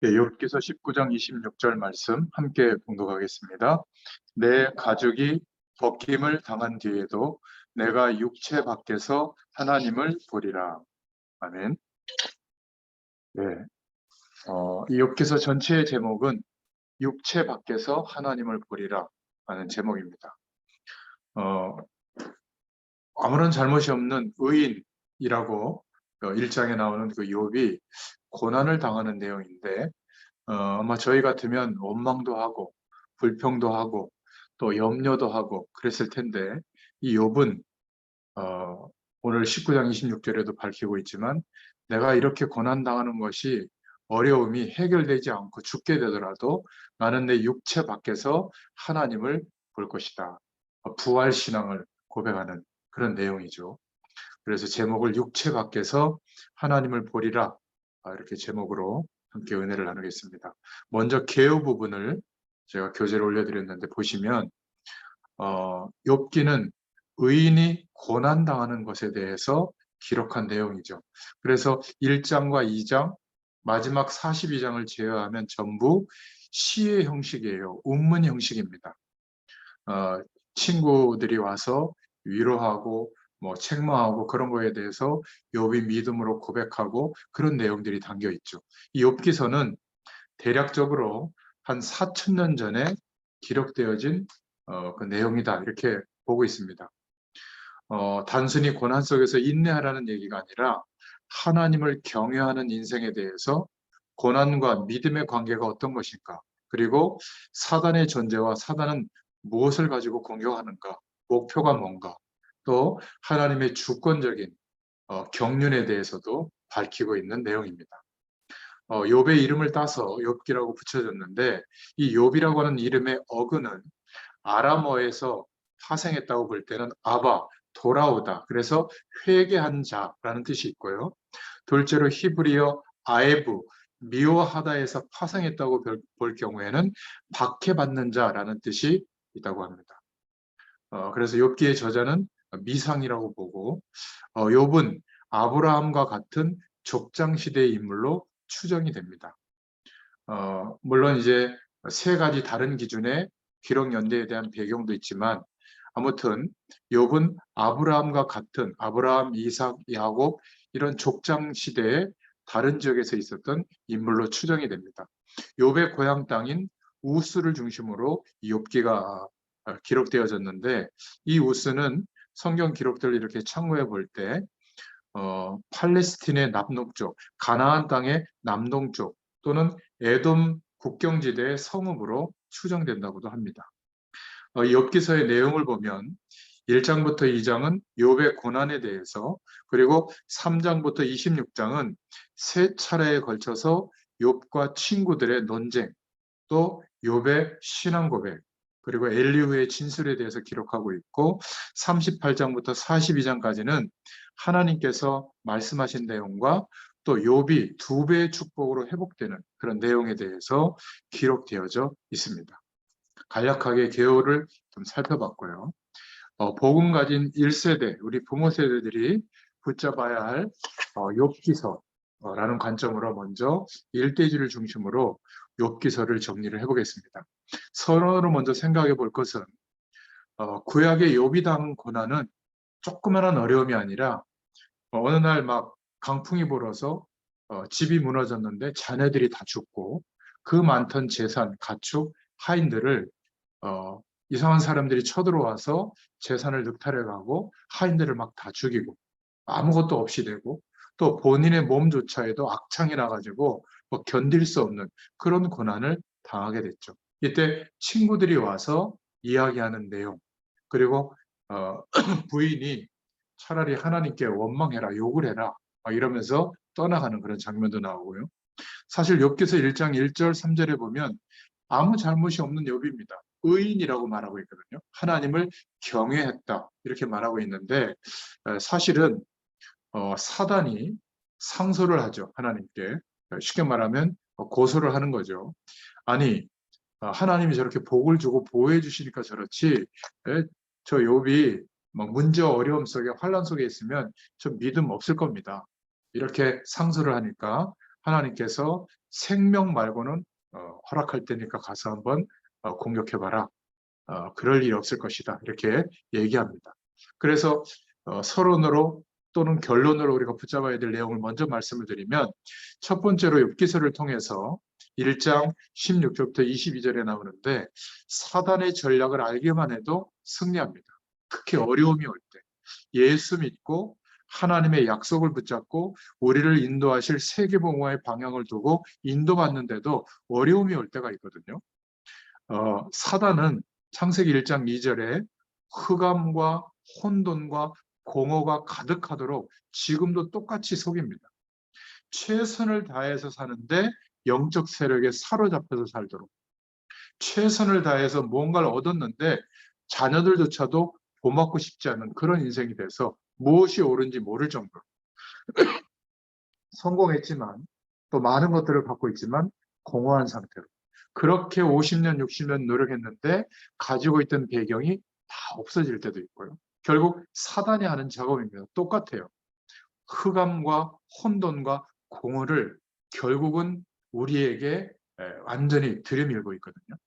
예, 욥기서 19장 26절 말씀 함께 봉독하겠습니다. 내 가죽이 벗김을 당한 뒤에도 내가 육체 밖에서 하나님을 보리라. 아멘. 네, 이 욥기서 전체의 제목은 육체 밖에서 하나님을 보리라 하는 제목입니다. 어, 아무런 잘못이 없는 의인이라고 1장에 나오는 그 욥이 고난을 당하는 내용인데 아마 저희 같으면 원망도 하고 불평도 하고 또 염려도 하고 그랬을 텐데 이 욥은 오늘 19장 26절에도 밝히고 있지만 내가 이렇게 고난당하는 것이 어려움이 해결되지 않고 죽게 되더라도 나는 내 육체 밖에서 하나님을 볼 것이다. 부활 신앙을 고백하는 그런 내용이죠. 그래서 제목을 육체 밖에서 하나님을 보리라 이렇게 제목으로 함께 은혜를 나누겠습니다. 먼저 개요 부분을 제가 교재를 올려드렸는데 보시면 욥기는 의인이 고난당하는 것에 대해서 기록한 내용이죠. 그래서 1장과 2장, 마지막 42장을 제외하면 전부 시의 형식이에요. 운문 형식입니다. 친구들이 와서 위로하고 뭐 책망하고 그런 거에 대해서 욥이 믿음으로 고백하고 그런 내용들이 담겨 있죠. 이 욥기서는 대략적으로 한 4,000년 전에 기록되어진 그 내용이다 이렇게 보고 있습니다. 단순히 고난 속에서 인내하라는 얘기가 아니라 하나님을 경외하는 인생에 대해서 고난과 믿음의 관계가 어떤 것인가, 그리고 사단의 존재와 사단은 무엇을 가지고 공격하는가, 목표가 뭔가, 또 하나님의 주권적인 경륜에 대해서도 밝히고 있는 내용입니다. 욥의 이름을 따서 욥기라고 붙여졌는데 이 욥이라고 하는 이름의 어근은 아람어에서 파생했다고 볼 때는 아바, 돌아오다. 그래서 회개한 자라는 뜻이 있고요. 둘째로 히브리어 아에브, 미워하다에서 파생했다고 볼 경우에는 박해받는 자라는 뜻이 있다고 합니다. 그래서 욥기의 저자는 미상이라고 보고 욥은 아브라함과 같은 족장 시대의 인물로 추정이 됩니다. 물론 이제 세 가지 다른 기준의 기록 연대에 대한 배경도 있지만 아무튼 욥은 아브라함과 같은 아브라함, 이삭, 야곱 이런 족장 시대의 다른 지역에서 있었던 인물로 추정이 됩니다. 욥의 고향 땅인 우스를 중심으로 이 욥기가 기록되어졌는데 이 우스는 성경 기록들을 이렇게 참고해 볼 때 팔레스틴의 남동쪽, 가나안 땅의 남동쪽 또는 에돔 국경지대의 성읍으로 추정된다고도 합니다. 이 욥기서의 내용을 보면 1장부터 2장은 욥의 고난에 대해서, 그리고 3장부터 26장은 세 차례에 걸쳐서 욥과 친구들의 논쟁, 또 욥의 신앙 고백, 그리고 엘리후의 진술에 대해서 기록하고 있고 38장부터 42장까지는 하나님께서 말씀하신 내용과 또 욥이 2배의 축복으로 회복되는 그런 내용에 대해서 기록되어져 있습니다. 간략하게 개요를 좀 살펴봤고요. 복음 가진 1세대, 우리 부모 세대들이 붙잡아야 할 욥기서라는 관점으로 먼저 일대지를 중심으로 욥기서를 정리를 해보겠습니다. 선언으로 먼저 생각해 볼 것은 구약의 욥이 당한 고난은 조그마한 어려움이 아니라 어느 날 막 강풍이 불어서 집이 무너졌는데 자녀들이 다 죽고 그 많던 재산, 가축, 하인들을 이상한 사람들이 쳐들어와서 재산을 늑탈해가고 하인들을 막 다 죽이고 아무것도 없이 되고 또 본인의 몸조차에도 악창이 나가지고 뭐 견딜 수 없는 그런 고난을 당하게 됐죠. 이때 친구들이 와서 이야기하는 내용, 그리고 부인이 차라리 하나님께 원망해라, 욕을 해라 이러면서 떠나가는 그런 장면도 나오고요. 사실 욥기서 1장 1절 3절에 보면 아무 잘못이 없는 욥입니다. 의인이라고 말하고 있거든요. 하나님을 경외했다 이렇게 말하고 있는데 사실은 사단이 상소를 하죠. 하나님께. 쉽게 말하면 고소를 하는 거죠. 아니 하나님이 저렇게 복을 주고 보호해 주시니까 저렇지 저 욥이 막 문제와 어려움 속에 환란 속에 있으면 저 믿음 없을 겁니다. 이렇게 상소를 하니까 하나님께서 생명 말고는 허락할 테니까 가서 한번 공격해봐라. 그럴 일이 없을 것이다. 이렇게 얘기합니다. 그래서 서론으로 또는 결론으로 우리가 붙잡아야 될 내용을 먼저 말씀을 드리면, 첫 번째로 욥기서를 통해서 1장 16절부터 22절에 나오는데, 사단의 전략을 알기만 해도 승리합니다. 특히 어려움이 올 때 예수 믿고 하나님의 약속을 붙잡고 우리를 인도하실 세계복음화의 방향을 두고 인도받는데도 어려움이 올 때가 있거든요. 사단은 창세기 1장 2절에 흑암과 혼돈과 공허가 가득하도록 지금도 똑같이 속입니다. 최선을 다해서 사는데 영적 세력에 사로잡혀서 살도록, 최선을 다해서 뭔가를 얻었는데 자녀들조차도 본받고 싶지 않은 그런 인생이 돼서 무엇이 옳은지 모를 정도로 성공했지만 또 많은 것들을 갖고 있지만 공허한 상태로, 그렇게 50년, 60년 노력했는데 가지고 있던 배경이 다 없어질 때도 있고요. 결국 사단이 하는 작업입니다. 똑같아요. 흑암과 혼돈과 공허를 결국은 우리에게 완전히 들이밀고 있거든요.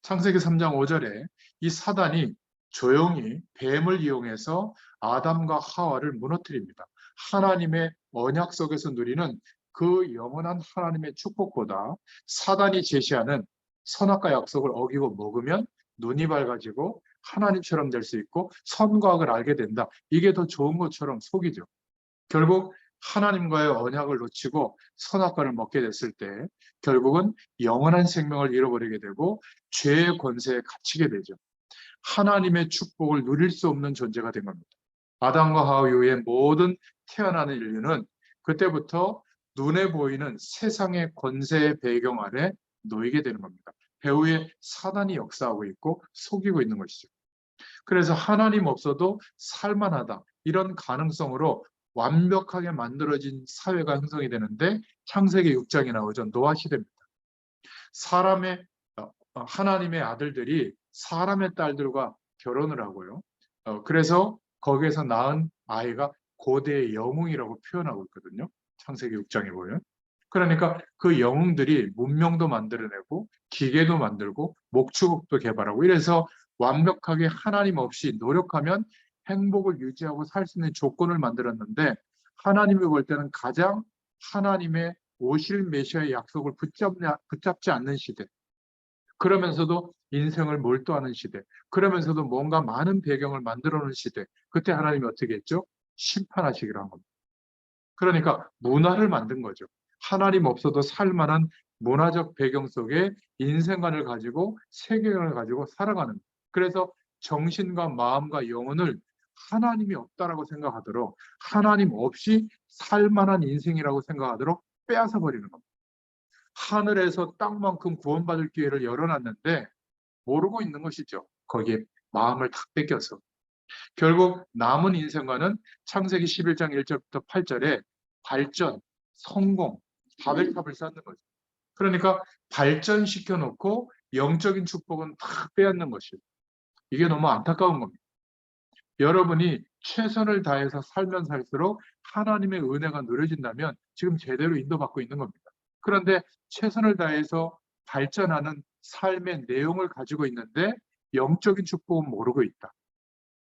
창세기 3장 5절에 이 사단이 조용히 뱀을 이용해서 아담과 하와를 무너뜨립니다. 하나님의 언약 속에서 누리는 그 영원한 하나님의 축복보다 사단이 제시하는 선악과 약속을 어기고 먹으면 눈이 밝아지고 하나님처럼 될 수 있고 선과 악을 알게 된다. 이게 더 좋은 것처럼 속이죠. 결국 하나님과의 언약을 놓치고 선악과를 먹게 됐을 때 결국은 영원한 생명을 잃어버리게 되고 죄의 권세에 갇히게 되죠. 하나님의 축복을 누릴 수 없는 존재가 된 겁니다. 아담과 하와 이후에 모든 태어나는 인류는 그때부터 눈에 보이는 세상의 권세의 배경 아래 놓이게 되는 겁니다. 배후에 사단이 역사하고 있고 속이고 있는 것이죠. 그래서 하나님 없어도 살만하다, 이런 가능성으로 완벽하게 만들어진 사회가 형성이 되는데 창세기 6장이 나오죠. 노아 시대입니다. 하나님의 아들들이 사람의 딸들과 결혼을 하고요. 그래서 거기에서 낳은 아이가 고대의 영웅이라고 표현하고 있거든요. 창세기 6장에 보면. 그러니까 그 영웅들이 문명도 만들어내고 기계도 만들고 목축업도 개발하고, 이래서 완벽하게 하나님 없이 노력하면 행복을 유지하고 살 수 있는 조건을 만들었는데, 하나님이 볼 때는 가장 하나님의 오실 메시아의 약속을 붙잡지 않는 시대, 그러면서도 인생을 몰두하는 시대, 그러면서도 뭔가 많은 배경을 만들어 놓은 시대, 그때 하나님이 어떻게 했죠? 심판하시기로 한 겁니다. 그러니까 문화를 만든 거죠. 하나님 없어도 살만한 문화적 배경 속에 인생관을 가지고 세계관을 가지고 살아가는, 그래서 정신과 마음과 영혼을 하나님이 없다라고 생각하도록, 하나님 없이 살만한 인생이라고 생각하도록 빼앗아 버리는 겁니다. 하늘에서 땅만큼 구원받을 기회를 열어놨는데 모르고 있는 것이죠. 거기에 마음을 탁 뺏겨서. 결국 남은 인생과는 창세기 11장 1절부터 8절에 발전, 성공, 바벨탑을 쌓는 거죠. 그러니까 발전시켜 놓고 영적인 축복은 다 빼앗는 것이에요. 이게 너무 안타까운 겁니다. 여러분이 최선을 다해서 살면 살수록 하나님의 은혜가 누려진다면 지금 제대로 인도받고 있는 겁니다. 그런데 최선을 다해서 발전하는 삶의 내용을 가지고 있는데 영적인 축복은 모르고 있다.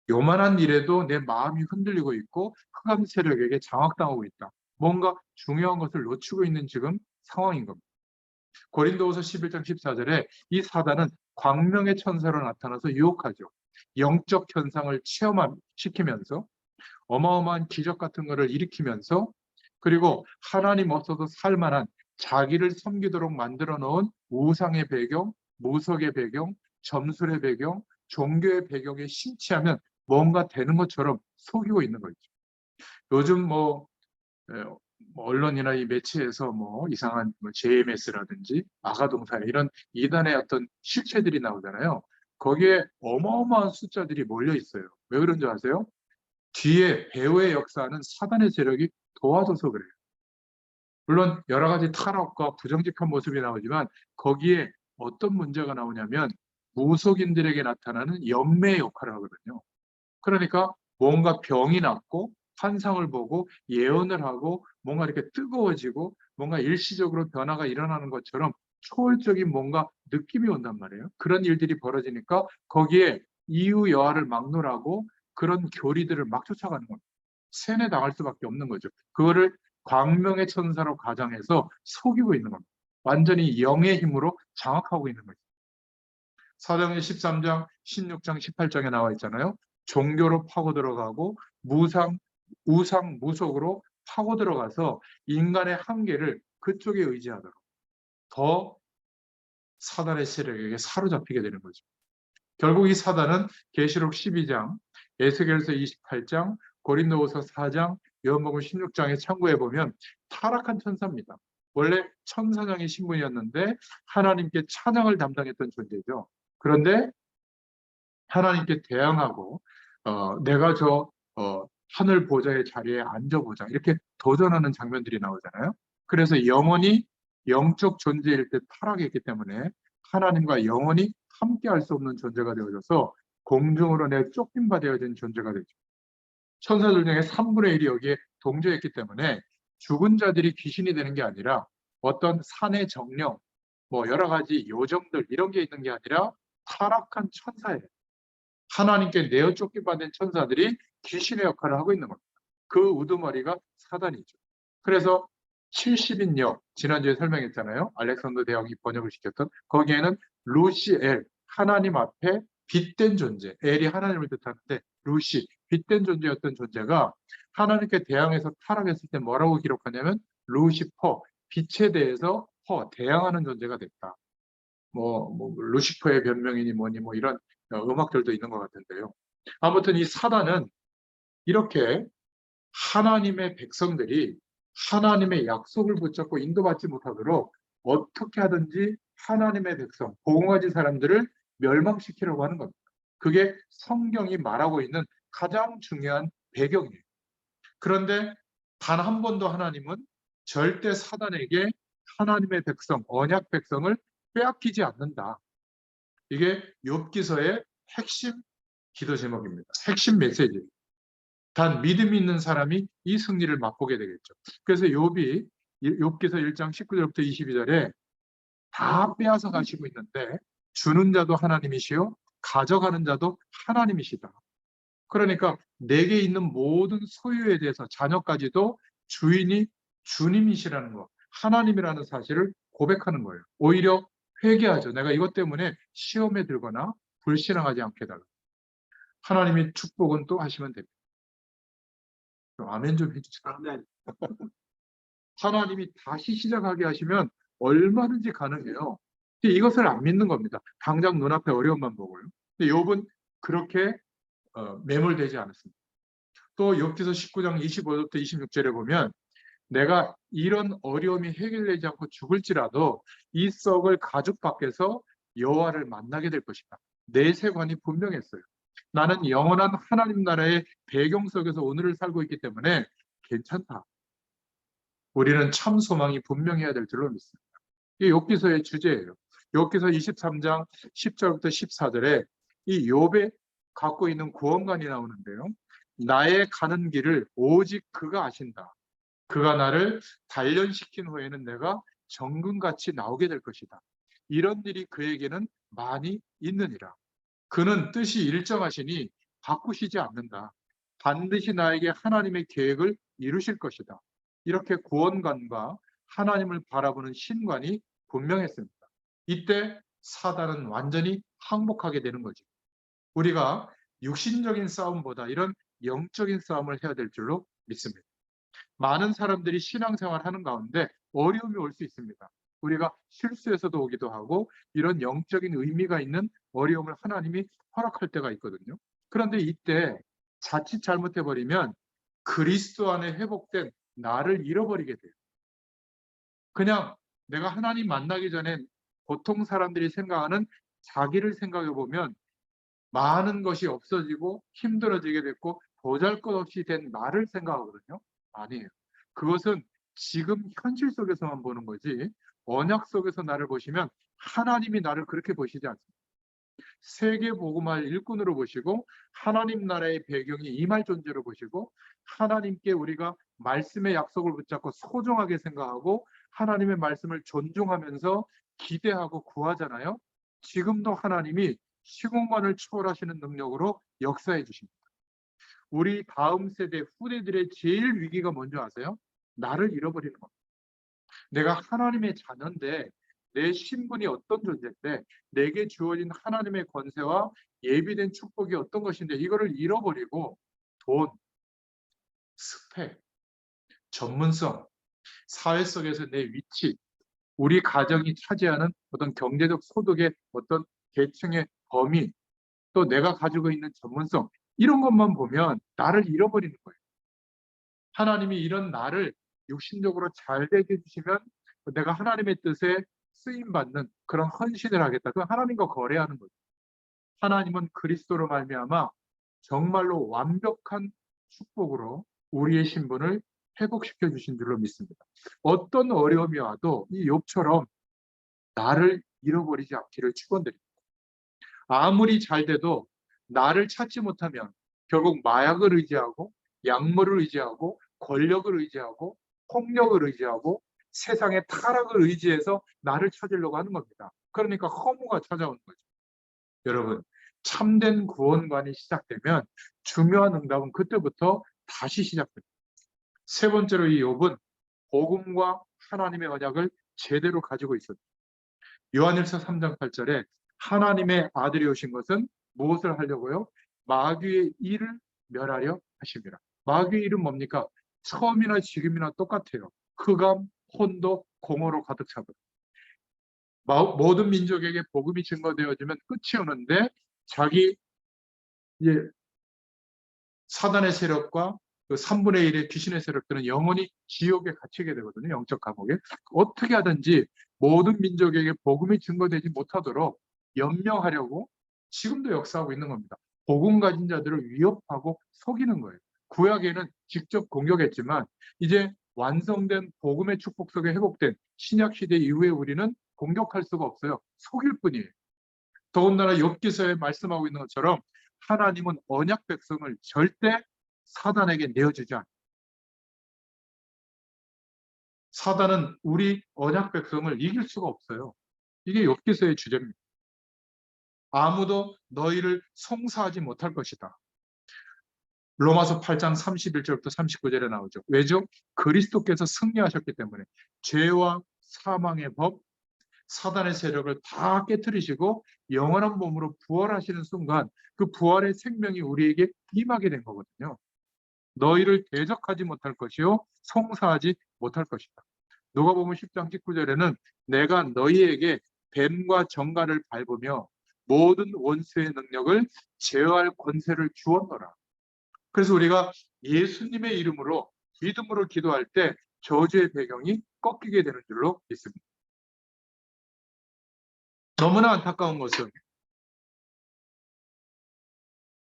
요만한 일에도 내 마음이 흔들리고 있고 흑암 세력에게 장악당하고 있다. 뭔가 중요한 것을 놓치고 있는 지금 상황인 겁니다. 고린도후서 11장 14절에 이 사단은 광명의 천사로 나타나서 유혹하죠. 영적 현상을 체험시키면서 어마어마한 기적 같은 것을 일으키면서, 그리고 하나님 없어도 살만한 자기를 섬기도록 만들어 놓은 우상의 배경, 무속의 배경, 점술의 배경, 종교의 배경에 심취하면 뭔가 되는 것처럼 속이고 있는 거죠. 요즘 언론이나 이 매체에서 이상한 JMS라든지 아가동산 이런 이단의 어떤 실체들이 나오잖아요. 거기에 어마어마한 숫자들이 몰려 있어요. 왜 그런 줄 아세요? 뒤에 배후의 역사는 사단의 세력이 도와줘서 그래요. 물론 여러 가지 타락과 부정직한 모습이 나오지만 거기에 어떤 문제가 나오냐면 무속인들에게 나타나는 연매의 역할을 하거든요. 그러니까 뭔가 병이 났고 환상을 보고 예언을 하고 뭔가 이렇게 뜨거워지고 뭔가 일시적으로 변화가 일어나는 것처럼 초월적인 뭔가 느낌이 온단 말이에요. 그런 일들이 벌어지니까 거기에 이유 여하를 막론하고 그런 교리들을 막 쫓아가는 겁니다. 세뇌당할 수밖에 없는 거죠. 그거를 광명의 천사로 가장해서 속이고 있는 겁니다. 완전히 영의 힘으로 장악하고 있는 거죠. 사도행전 13장, 16장, 18장에 나와 있잖아요. 종교로 파고 들어가고 우상, 무속으로 파고 들어가서 인간의 한계를 그쪽에 의지하도록 더 사단의 세력에게 사로잡히게 되는 거죠. 결국 이 사단은 계시록 12장, 에스겔서 28장, 고린도후서 4장, 요한복음 16장에 참고해 보면 타락한 천사입니다. 원래 천사장의 신분이었는데 하나님께 찬양을 담당했던 존재죠. 그런데 하나님께 대항하고 내가 저 하늘 보좌의 자리에 앉아보자 이렇게 도전하는 장면들이 나오잖아요. 그래서 영원히 영적 존재일 때 타락했기 때문에 하나님과 영원히 함께할 수 없는 존재가 되어져서 공중으로 내 쫓김바 되어진 존재가 되죠. 천사들 중에 3분의 1이 여기에 동조했기 때문에 죽은 자들이 귀신이 되는 게 아니라 어떤 산의 정령, 뭐 여러 가지 요정들 이런 게 있는 게 아니라 타락한 천사예요. 하나님께 내어 쫓김받은 천사들이 귀신의 역할을 하고 있는 겁니다. 그 우두머리가 사단이죠. 그래서 70인역 지난주에 설명했잖아요. 알렉산더 대왕이 번역을 시켰던 거기에는 루시엘 하나님 앞에 빛된 존재, 엘이 하나님을 뜻하는데 루시 빛된 존재였던 존재가 하나님께 대항해서 타락했을 때 뭐라고 기록하냐면 루시퍼 빛에 대해서 대항하는 존재가 됐다. 뭐 루시퍼의 변명이니 뭐니 뭐 이런 음악들도 있는 것 같은데요. 아무튼 이 사단은 이렇게 하나님의 백성들이 하나님의 약속을 붙잡고 인도받지 못하도록 어떻게 하든지 하나님의 백성, 복음가진 사람들을 멸망시키려고 하는 겁니다. 그게 성경이 말하고 있는 가장 중요한 배경이에요. 그런데 단 한 번도 하나님은 절대 사단에게 하나님의 백성, 언약 백성을 빼앗기지 않는다. 이게 욥기서의 핵심 기도 제목입니다. 핵심 메시지. 단 믿음이 있는 사람이 이 승리를 맛보게 되겠죠. 그래서 욥기서 1장 19절부터 22절에 다 빼앗아 가시고 있는데 주는 자도 하나님이시요 가져가는 자도 하나님이시다. 그러니까 내게 있는 모든 소유에 대해서 자녀까지도 주인이 주님이시라는 거, 하나님이라는 사실을 고백하는 거예요. 오히려 회개하죠. 내가 이것 때문에 시험에 들거나 불신앙하지 않게 해달라. 하나님이 축복은 또 하시면 됩니다. 아멘 좀 해주세요. 아멘. 하나님이 다시 시작하게 하시면 얼마든지 가능해요. 이것을 안 믿는 겁니다. 당장 눈앞에 어려움만 보고요. 근데 욥은 그렇게 매몰되지 않았습니다. 또 욥기서 19장 25절부터 26절에 보면 내가 이런 어려움이 해결되지 않고 죽을지라도 이 썩을 가죽 밖에서 여호와를 만나게 될 것이다. 내세관이 분명했어요. 나는 영원한 하나님 나라의 배경 속에서 오늘을 살고 있기 때문에 괜찮다. 우리는 참 소망이 분명해야 될 줄로 믿습니다. 이게 욥기서의 주제예요. 욥기서 23장 10절부터 14절에 이 욥에 갖고 있는 구원관이 나오는데요. 나의 가는 길을 오직 그가 아신다. 그가 나를 단련시킨 후에는 내가 정금같이 나오게 될 것이다. 이런 일이 그에게는 많이 있느니라. 그는 뜻이 일정하시니 바꾸시지 않는다. 반드시 나에게 하나님의 계획을 이루실 것이다. 이렇게 구원관과 하나님을 바라보는 신관이 분명했습니다. 이때 사단은 완전히 항복하게 되는 거죠. 우리가 육신적인 싸움보다 이런 영적인 싸움을 해야 될 줄로 믿습니다. 많은 사람들이 신앙생활 하는 가운데 어려움이 올 수 있습니다. 우리가 실수에서도 오기도 하고 이런 영적인 의미가 있는 어려움을 하나님이 허락할 때가 있거든요. 그런데 이때 자칫 잘못해버리면 그리스도 안에 회복된 나를 잃어버리게 돼요. 그냥 내가 하나님 만나기 전에 보통 사람들이 생각하는 자기를 생각해 보면 많은 것이 없어지고 힘들어지게 됐고 보잘것없이 된 나를 생각하거든요. 아니에요. 그것은 지금 현실 속에서만 보는 거지 언약 속에서 나를 보시면 하나님이 나를 그렇게 보시지 않습니다. 세계 복음화의 일꾼으로 보시고 하나님 나라의 배경이 임할 존재로 보시고 하나님께 우리가 말씀의 약속을 붙잡고 소중하게 생각하고 하나님의 말씀을 존중하면서 기대하고 구하잖아요. 지금도 하나님이 시공간을 초월하시는 능력으로 역사해 주십니다. 우리 다음 세대 후대들의 제일 위기가 뭔지 아세요? 나를 잃어버리는 겁니다. 내가 하나님의 자녀인데 내 신분이 어떤 존재인데 내게 주어진 하나님의 권세와 예비된 축복이 어떤 것인데 이거를 잃어버리고 돈, 스펙, 전문성, 사회 속에서 내 위치, 우리 가정이 차지하는 어떤 경제적 소득의 어떤 계층의 범위, 또 내가 가지고 있는 전문성, 이런 것만 보면 나를 잃어버리는 거예요. 하나님이 이런 나를 육신적으로 잘 되게 해주시면 내가 하나님의 뜻에 쓰임받는 그런 헌신을 하겠다. 그 하나님과 거래하는 거죠. 하나님은 그리스도로 말미암아 정말로 완벽한 축복으로 우리의 신분을 회복시켜 주신 줄로 믿습니다. 어떤 어려움이 와도 이 욥처럼 나를 잃어버리지 않기를 축원드립니다. 아무리 잘 돼도 나를 찾지 못하면 결국 마약을 의지하고 약물을 의지하고 권력을 의지하고 폭력을 의지하고 세상의 타락을 의지해서 나를 찾으려고 하는 겁니다. 그러니까 허무가 찾아오는 거죠. 여러분, 참된 구원관이 시작되면 중요한 응답은 그때부터 다시 시작됩니다. 세 번째로 이 욥은 복음과 하나님의 언약을 제대로 가지고 있었죠. 요한일서 3장 8절에 하나님의 아들이 오신 것은 무엇을 하려고요? 마귀의 일을 멸하려 하십니다. 마귀의 일은 뭡니까? 처음이나 지금이나 똑같아요. 흑암, 혼도, 공허로 가득 차거든요. 모든 민족에게 복음이 증거되어지면 끝이 오는데 자기 사단의 세력과 그 3분의 1의 귀신의 세력들은 영원히 지옥에 갇히게 되거든요. 영적 감옥에. 어떻게 하든지 모든 민족에게 복음이 증거되지 못하도록 연명하려고 지금도 역사하고 있는 겁니다. 복음 가진 자들을 위협하고 속이는 거예요. 구약에는 직접 공격했지만 이제 완성된 복음의 축복 속에 회복된 신약 시대 이후에 우리는 공격할 수가 없어요. 속일 뿐이에요. 더군다나 욥기서에 말씀하고 있는 것처럼 하나님은 언약 백성을 절대 사단에게 내어주지 않아요. 사단은 우리 언약 백성을 이길 수가 없어요. 이게 욥기서의 주제입니다. 아무도 너희를 송사하지 못할 것이다. 로마서 8장 31절부터 39절에 나오죠. 왜죠? 그리스도께서 승리하셨기 때문에 죄와 사망의 법, 사단의 세력을 다 깨트리시고 영원한 몸으로 부활하시는 순간 그 부활의 생명이 우리에게 임하게 된 거거든요. 너희를 대적하지 못할 것이요 송사하지 못할 것이다. 누가복음 10장 19절에는 내가 너희에게 뱀과 정갈을 밟으며 모든 원수의 능력을 제어할 권세를 주었노라. 그래서 우리가 예수님의 이름으로 믿음으로 기도할 때 저주의 배경이 꺾이게 되는 줄로 믿습니다. 너무나 안타까운 것은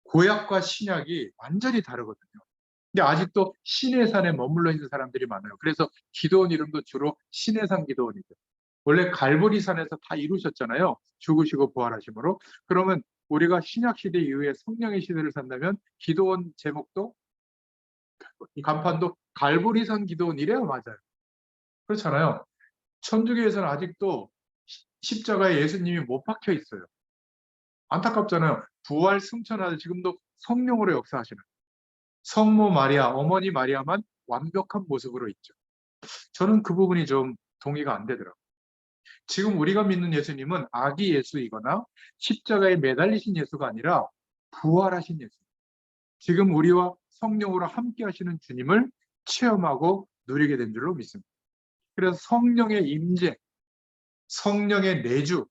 구약과 신약이 완전히 다르거든요. 근데 아직도 시내산에 머물러 있는 사람들이 많아요. 그래서 기도원 이름도 주로 시내산 기도원이죠. 원래 갈보리산에서 다 이루셨잖아요. 죽으시고 부활하심으로. 그러면 우리가 신약 시대 이후에 성령의 시대를 산다면 기도원 제목도 이 간판도 갈보리산 기도원 이래야 맞아요. 그렇잖아요. 천주교에서는 아직도 십자가에 예수님이 못 박혀 있어요. 안타깝잖아요. 부활 승천하는 지금도 성령으로 역사하시는 성모 마리아, 어머니 마리아만 완벽한 모습으로 있죠. 저는 그 부분이 좀 동의가 안 되더라고요. 지금 우리가 믿는 예수님은 아기 예수이거나 십자가에 매달리신 예수가 아니라 부활하신 예수. 지금 우리와 성령으로 함께 하시는 주님을 체험하고 누리게 된 줄로 믿습니다. 그래서 성령의 임재, 성령의 내주,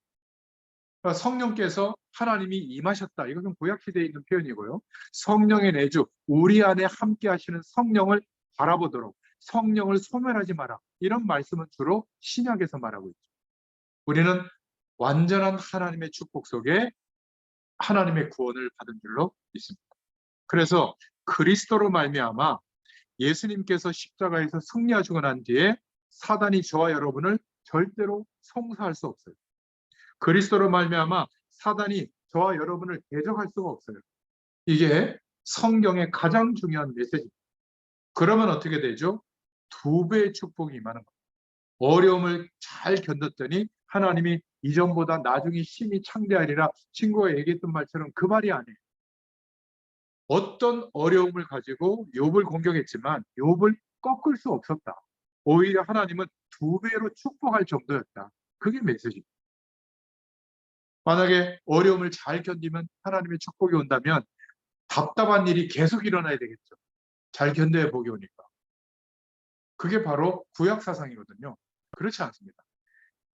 그러니까 성령께서 하나님이 임하셨다. 이것은 구약시대에 있는 표현이고요. 성령의 내주, 우리 안에 함께 하시는 성령을 바라보도록 성령을 소멸하지 마라. 이런 말씀은 주로 신약에서 말하고 있죠. 우리는 완전한 하나님의 축복 속에 하나님의 구원을 받은 줄로 믿습니다. 그래서 그리스도로 말미암아 예수님께서 십자가에서 승리하시고 난 뒤에 사단이 저와 여러분을 절대로 송사할 수 없어요. 그리스도로 말미암아 사단이 저와 여러분을 대적할 수가 없어요. 이게 성경의 가장 중요한 메시지입니다. 그러면 어떻게 되죠? 두 배의 축복이 임하는 겁니다. 어려움을 잘 견뎠더니 하나님이 이전보다 나중에 심히 창대하리라 친구가 얘기했던 말처럼 그 말이 아니에요. 어떤 어려움을 가지고 욥을 공격했지만 욥을 꺾을 수 없었다. 오히려 하나님은 2배로 축복할 정도였다. 그게 메시지. 만약에 어려움을 잘 견디면 하나님의 축복이 온다면 답답한 일이 계속 일어나야 되겠죠. 잘 견뎌야 복이 오니까. 그게 바로 구약 사상이거든요. 그렇지 않습니다.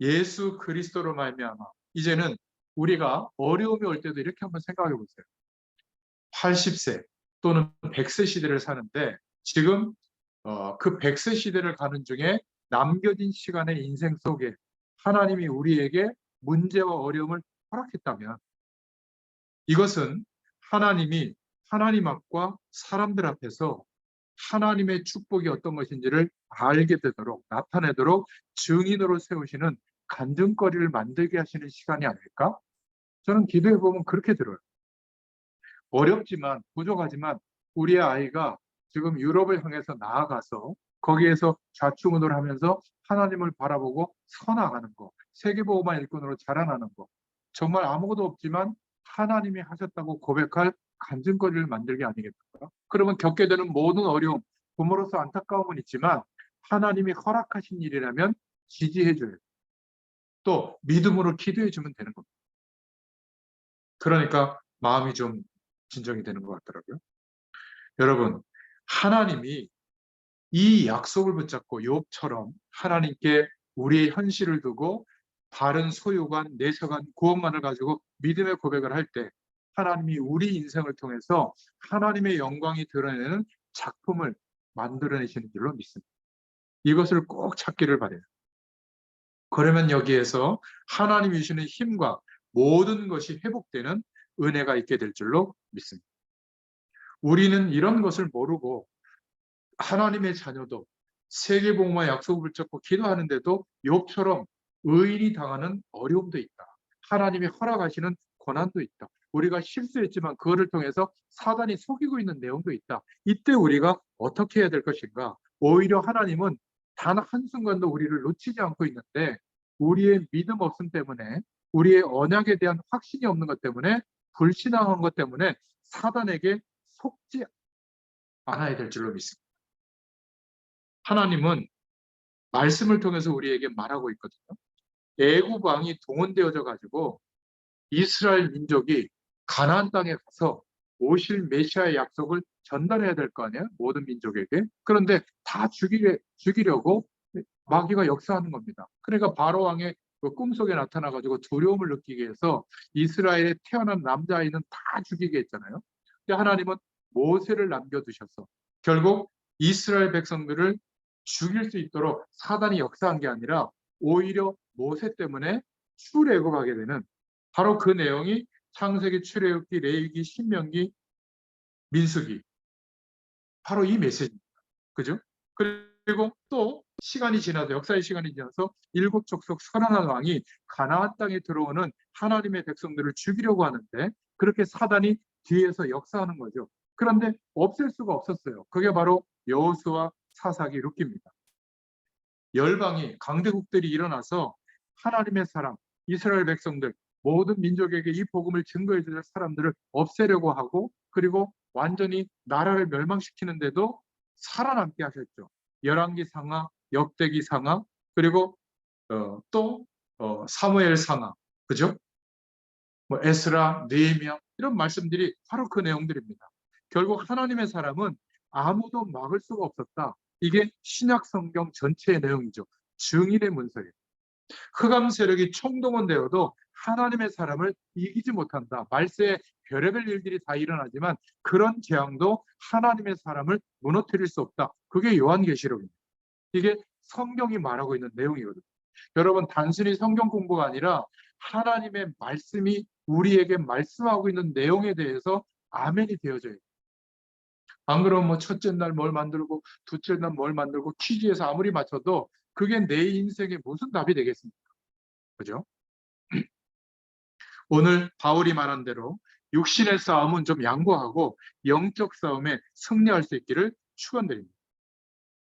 예수 그리스도로 말미암아 이제는 우리가 어려움이 올 때도 이렇게 한번 생각해 보세요. 80세 또는 100세 시대를 사는데 지금 그 100세 시대를 가는 중에 남겨진 시간의 인생 속에 하나님이 우리에게 문제와 어려움을 허락했다면 이것은 하나님이 하나님 앞과 사람들 앞에서 하나님의 축복이 어떤 것인지를 알게 되도록 나타내도록 증인으로 세우시는 간증거리를 만들게 하시는 시간이 아닐까? 저는 기도해 보면 그렇게 들어요. 어렵지만 부족하지만 우리의 아이가 지금 유럽을 향해서 나아가서 거기에서 좌충우돌 하면서 하나님을 바라보고 서나가는 거, 세계보고만 일꾼으로 자라나는 거, 정말 아무것도 없지만 하나님이 하셨다고 고백할 간증거리를 만들게 아니겠습니까? 그러면 겪게 되는 모든 어려움, 부모로서 안타까움은 있지만 하나님이 허락하신 일이라면 지지해줘요. 또 믿음으로 기도해주면 되는 겁니다. 그러니까 마음이 좀 진정이 되는 것 같더라고요. 여러분, 하나님이 이 약속을 붙잡고 욥처럼 하나님께 우리의 현실을 두고 바른 소유관, 내세관, 구원만을 가지고 믿음의 고백을 할 때 하나님이 우리 인생을 통해서 하나님의 영광이 드러내는 작품을 만들어내시는 줄로 믿습니다. 이것을 꼭 찾기를 바라요. 그러면 여기에서 하나님이 주시는 힘과 모든 것이 회복되는 은혜가 있게 될 줄로 믿습니다. 우리는 이런 것을 모르고 하나님의 자녀도 세계복음화 약속을 붙잡고 기도하는데도 욥처럼 의인이 당하는 어려움도 있다. 하나님이 허락하시는 고난도 있다. 우리가 실수했지만 그거를 통해서 사단이 속이고 있는 내용도 있다. 이때 우리가 어떻게 해야 될 것인가? 오히려 하나님은 단 한순간도 우리를 놓치지 않고 있는데 우리의 믿음 없음 때문에 우리의 언약에 대한 확신이 없는 것 때문에 불신앙한 것 때문에 사단에게 속지 않아야 될 줄로 믿습니다. 하나님은 말씀을 통해서 우리에게 말하고 있거든요. 애굽 왕이 동원되어져 가지고 이스라엘 민족이 가나안 땅에 가서 오실 메시아의 약속을 전달해야 될 거 아니에요? 모든 민족에게. 그런데 다 죽이려고 마귀가 역사하는 겁니다. 그러니까 바로 왕의 그 꿈속에 나타나 가지고 두려움을 느끼게 해서 이스라엘에 태어난 남자아이는 다 죽이게 했잖아요. 근데 하나님은 모세를 남겨두셔서 결국 이스라엘 백성들을 죽일 수 있도록 사단이 역사한 게 아니라 오히려 모세 때문에 출애굽하게 되는 바로 그 내용이 창세기, 출애굽기, 레위기, 신명기, 민수기 바로 이 메시지입니다. 그죠? 그리고 또 시간이 지나서 역사의 시간이 지나서 7족속 31왕이 가나안 땅에 들어오는 하나님의 백성들을 죽이려고 하는데 그렇게 사단이 뒤에서 역사하는 거죠. 그런데 없앨 수가 없었어요. 그게 바로 여호수아, 사사기, 룻기입니다. 열방이 강대국들이 일어나서 하나님의 사람, 이스라엘 백성들 모든 민족에게 이 복음을 증거해 줄 사람들을 없애려고 하고 그리고 완전히 나라를 멸망시키는데도 살아남게 하셨죠. 열왕기 상하, 역대기 상하, 그리고 또 사무엘 상하, 그죠? 뭐 에스라, 느헤미야 이런 말씀들이 바로 그 내용들입니다. 결국 하나님의 사람은 아무도 막을 수가 없었다. 이게 신약 성경 전체의 내용이죠. 증인의 문서예요. 흑암 세력이 총동원되어도 하나님의 사람을 이기지 못한다. 말세에 별의별 일들이 다 일어나지만 그런 재앙도 하나님의 사람을 무너뜨릴 수 없다. 그게 요한계시록입니다. 이게 성경이 말하고 있는 내용이거든요. 여러분 단순히 성경 공부가 아니라 하나님의 말씀이 우리에게 말씀하고 있는 내용에 대해서 아멘이 되어져요. 안 그러면 뭐 첫째 날 뭘 만들고 둘째 날 뭘 만들고 퀴즈에서 아무리 맞춰도 그게 내 인생에 무슨 답이 되겠습니까? 그죠? 오늘 바울이 말한 대로 육신의 싸움은 좀 양보하고 영적 싸움에 승리할 수 있기를 축원드립니다.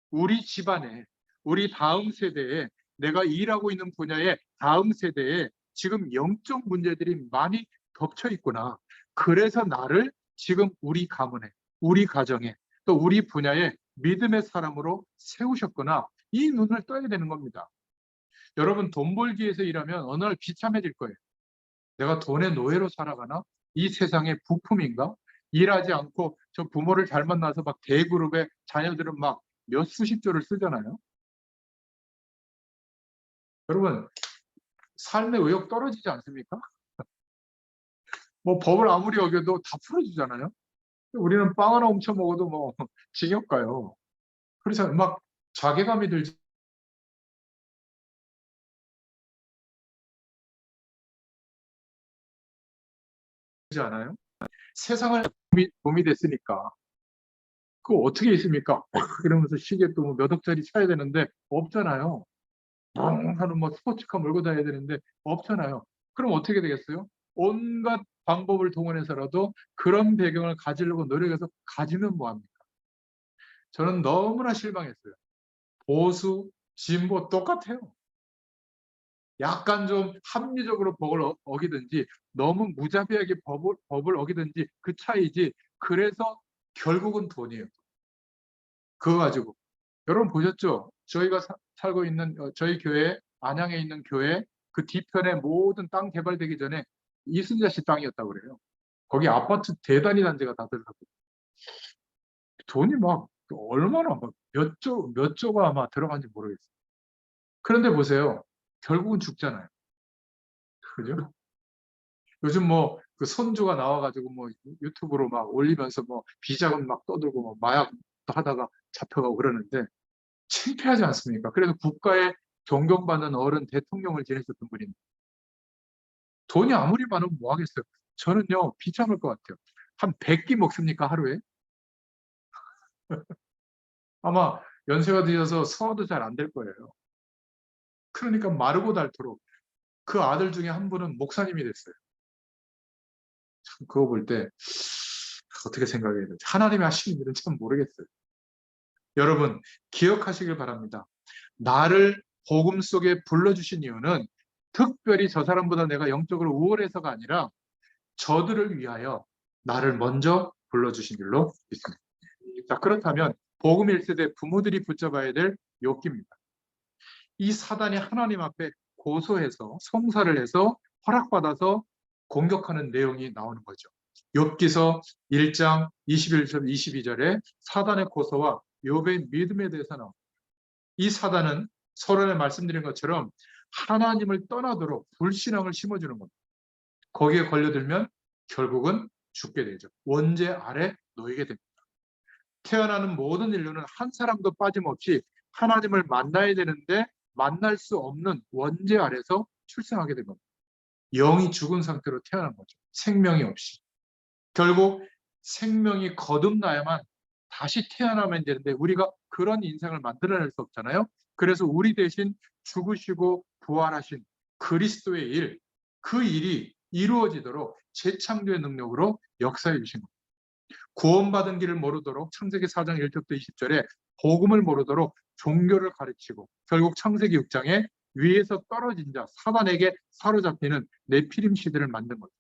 우리 집안에 우리 다음 세대에 내가 일하고 있는 분야의 다음 세대에 지금 영적 문제들이 많이 겹쳐 있구나. 그래서 나를 지금 우리 가문에, 우리 가정에, 또 우리 분야에 믿음의 사람으로 세우셨구나. 이 눈을 떠야 되는 겁니다. 여러분, 돈 벌기 위해서 일하면 어느 날 비참해질 거예요. 내가 돈의 노예로 살아가나? 이 세상의 부품인가? 일하지 않고 저 부모를 잘 만나서 막 대그룹의 자녀들은 막 몇 수십 조를 쓰잖아요. 여러분, 삶의 의욕 떨어지지 않습니까? 뭐 법을 아무리 어겨도 다 풀어주잖아요. 우리는 빵 하나 훔쳐 먹어도 뭐 징역 가요. 그래서 막 자괴감이 들지 않아요? 세상을 봄이 됐으니까 그거 어떻게 있습니까? 이러면서 시계 또 몇 억짜리 사야 되는데 없잖아요. 하는 뭐 스포츠카 몰고 다녀야 되는데 없잖아요. 그럼 어떻게 되겠어요? 온갖 방법을 동원해서라도 그런 배경을 가지려고 노력해서 가지면 뭐합니까? 저는 너무나 실망했어요. 보수, 진보 똑같아요. 약간 좀 합리적으로 법을 어기든지 너무 무자비하게 법을 어기든지 그 차이지. 그래서 결국은 돈이에요. 그거 가지고. 여러분 보셨죠? 저희가 살고 있는 저희 교회, 안양에 있는 교회 그 뒤편에 모든 땅 개발되기 전에 이순자 씨 땅이었다고 그래요. 거기 아파트 대단위 단지가 다 들어가고 돈이 막 얼마나 몇 조가 아마 들어간지 모르겠어요. 그런데 보세요. 결국은 죽잖아요. 그죠? 요즘 뭐 그 손주가 나와가지고 뭐 유튜브로 막 올리면서 뭐 비자금 막 떠들고 뭐 마약 하다가 잡혀가고 그러는데 창피하지 않습니까? 그래도 국가의 존경받는 어른 대통령을 지내셨던 분인데 돈이 아무리 많으면 뭐 하겠어요? 저는요 비참할 것 같아요. 한 100끼 먹습니까 하루에? 아마 연세가 드셔서 소화도 잘 안 될 거예요. 그러니까 마르고 닳도록 그 아들 중에 한 분은 목사님이 됐어요. 참 그거 볼 때 어떻게 생각해야 될지 하나님이 하시는 일은 참 모르겠어요. 여러분 기억하시길 바랍니다. 나를 복음 속에 불러주신 이유는 특별히 저 사람보다 내가 영적으로 우월해서가 아니라 저들을 위하여 나를 먼저 불러주신 줄로 믿습니다. 자, 그렇다면 복음 1세대 부모들이 붙잡아야 될 욥기입니다. 이 사단이 하나님 앞에 고소해서 성사를 해서 허락받아서 공격하는 내용이 나오는 거죠. 욥기서 1장 21절 22절에 사단의 고소와 욥의 믿음에 대해서 나옵니다. 이 사단은 서론에 말씀드린 것처럼 하나님을 떠나도록 불신앙을 심어주는 겁니다. 거기에 걸려들면 결국은 죽게 되죠. 원죄 아래 놓이게 됩니다. 태어나는 모든 인류는 한 사람도 빠짐없이 하나님을 만나야 되는데 만날 수 없는 원죄 아래서 출생하게 된 겁니다. 영이 죽은 상태로 태어난 거죠. 생명이 없이. 결국 생명이 거듭나야만 다시 태어나면 되는데 우리가 그런 인생을 만들어낼 수 없잖아요. 그래서 우리 대신 죽으시고 부활하신 그리스도의 일, 그 일이 이루어지도록 재창조의 능력으로 역사해 주신 겁니다. 구원받은 길을 모르도록 창세기 4장 1절부터 20절에 복음을 모르도록 종교를 가르치고 결국 창세기 6장에 위에서 떨어진 자 사단에게 사로잡히는 네피림 시대를 만든 거죠.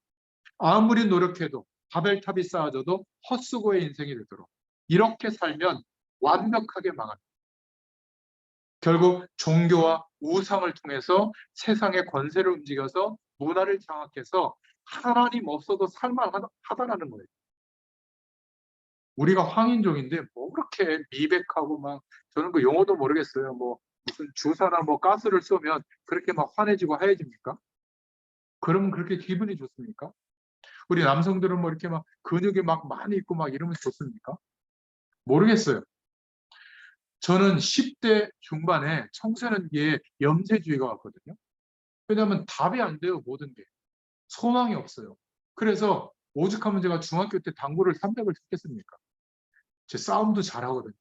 아무리 노력해도 바벨탑이 쌓아져도 헛수고의 인생이 되도록 이렇게 살면 완벽하게 망합니다. 결국 종교와 우상을 통해서 세상의 권세를 움직여서 문화를 장악해서 하나님 없어도 살만하다라는 거예요. 우리가 황인종인데 뭐 그렇게 미백하고 막 저는 그 용어도 모르겠어요. 뭐 무슨 주사나 뭐 가스를 쏘면 그렇게 막 환해지고 하얘집니까? 그러면 그렇게 기분이 좋습니까? 우리 남성들은 뭐 이렇게 막 근육이 막 많이 있고 막 이러면 좋습니까? 모르겠어요. 저는 10대 중반에 청소년기에 염세주의가 왔거든요. 왜냐하면 답이 안 돼요, 모든 게. 소망이 없어요. 그래서 오죽하면 제가 중학교 때 당구를 300을 쳤겠습니까? 제 싸움도 잘하거든요.